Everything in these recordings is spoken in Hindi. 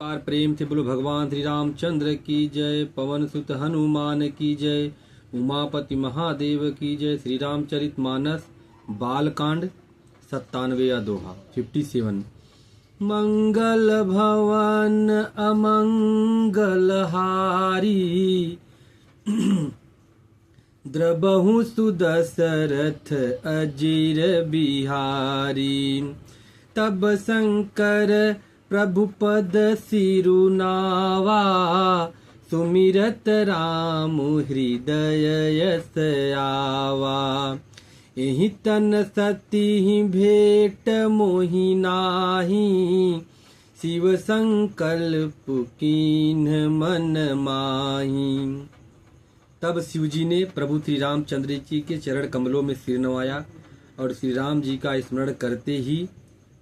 और प्रेम से बोलो भगवान श्री रामचंद्र की जय। पवन सुत हनुमान की जय। उमापति महादेव की जय। श्री रामचरित मानस बालकांड 97 दोहा 57। मंगल भवन अमंगल हारी द्रबहु सुदशरथ अजीर बिहारी। तब शंकर प्रभु पद सिरुनावा सुमिरत राम हृदय यस आवा। एहि तन सती भेट मोहि नाही शिव संकल्प कीन्ह मन माही। तब शिवजी ने प्रभु श्री रामचंद्र जी के चरण कमलों में सिर नवाया और श्री राम जी का स्मरण करते ही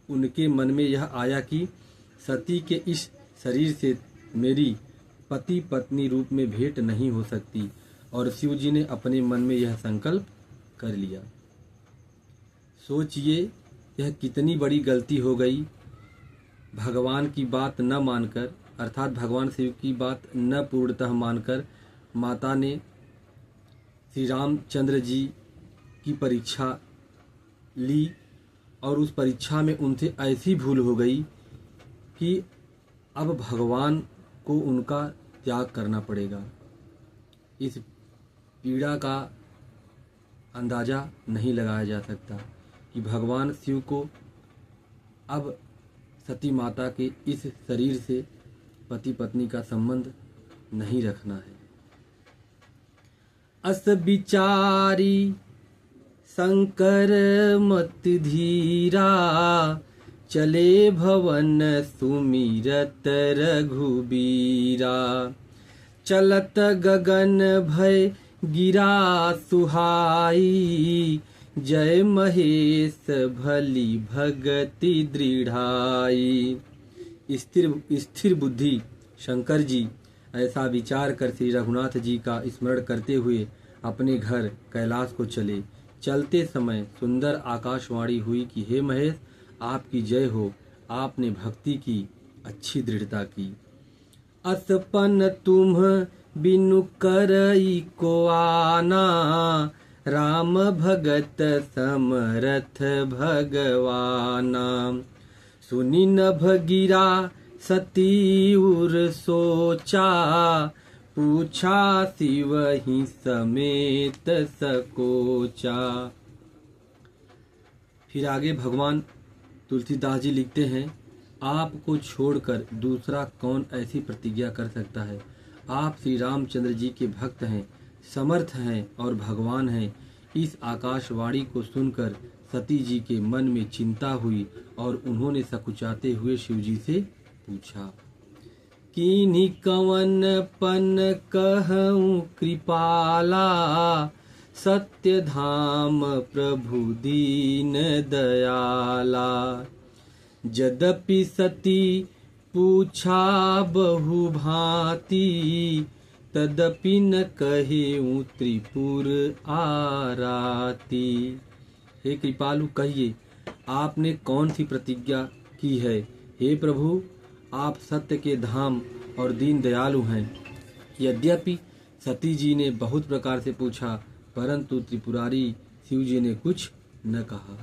उनके मन में यह आया कि सती के इस शरीर से मेरी पति पत्नी रूप में भेंट नहीं हो सकती, और शिव जी ने अपने मन में यह संकल्प कर लिया। सोचिए यह कितनी बड़ी गलती हो गई। भगवान की बात न मानकर, अर्थात भगवान शिव की बात न पूर्णतः मानकर माता ने श्री रामचंद्र जी की परीक्षा ली, और उस परीक्षा में उनसे ऐसी भूल हो गई कि अब भगवान को उनका त्याग करना पड़ेगा। इस पीड़ा का अंदाज़ा नहीं लगाया जा सकता कि भगवान शिव को अब सती माता के इस शरीर से पति पत्नी का संबंध नहीं रखना है। अस विचारी शंकर मत धीरा चले भवन सुमिरत रघुबीरा। चलत गगन भय गिरा सुहाई जय महेश भली भगति दृढ़ाई। स्थिर बुद्धि शंकर जी ऐसा विचार कर श्री रघुनाथ जी का स्मरण करते हुए अपने घर कैलाश को चले। चलते समय सुंदर आकाशवाणी हुई कि हे महेश, आपकी जय हो, आपने भक्ति की अच्छी दृढ़ता की। असपन तुम बिनु करई को आना राम भगत समरथ भगवाना। सुनी नभ गिरा सती उर सोचा पूछा शिव ही समेत सकोचा। फिर आगे भगवान तुलसीदास जी लिखते हैं, आपको छोड़कर दूसरा कौन ऐसी प्रतिज्ञा कर सकता है। आप श्री रामचंद्र जी के भक्त हैं, समर्थ हैं और भगवान हैं। इस आकाशवाणी को सुनकर सती जी के मन में चिंता हुई और उन्होंने सकुचाते हुए शिव जी से पूछा, कीन्ही कवन पन कहूँ कृपाला सत्य धाम प्रभु दीन दयाला। यद्यपि सती पूछा बहु भांति तदपि न कहेऊँ त्रिपुर आराती। हे कृपालु, कहिए आपने कौन सी प्रतिज्ञा की है। हे प्रभु, आप सत्य के धाम और दीन दयालु हैं। यद्यपि सती जी ने बहुत प्रकार से पूछा, परंतु त्रिपुरारी शिव जी ने कुछ न कहा।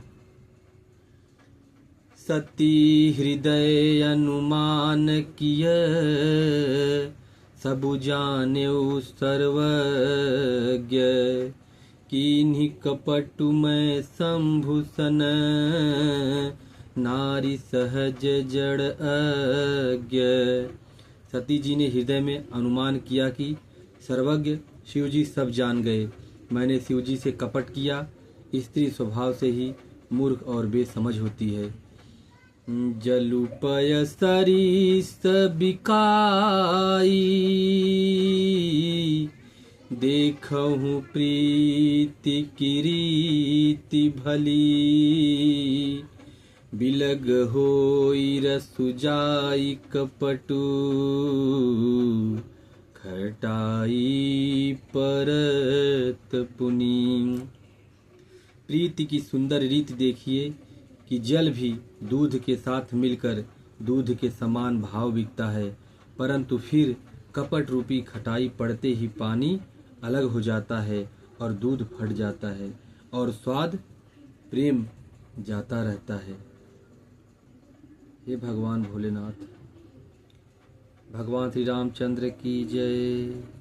सती हृदय अनुमान किय सबु जान्यो सर्वज्ञ। कीन्ही कपटु मैं शंभुसन नारी सहज जड़ अज्ञ। सती जी ने हृदय में अनुमान किया कि सर्वज्ञ शिव जी सब जान गए। मैंने शिव जी से कपट किया। स्त्री स्वभाव से ही मूर्ख और बेसमझ होती है। जलुपय सरिस बिकाई देखहूँ प्रीति किरीति भली। बिलग होई रसुजाई कपटू खटाई परत पुनी। प्रीति की सुंदर रीति देखिए कि जल भी दूध के साथ मिलकर दूध के समान भाव बिकता है, परंतु फिर कपट रूपी खटाई पड़ते ही पानी अलग हो जाता है और दूध फट जाता है और स्वाद प्रेम जाता रहता है। हे भगवान भोलेनाथ, भगवान श्री रामचंद्र की जय।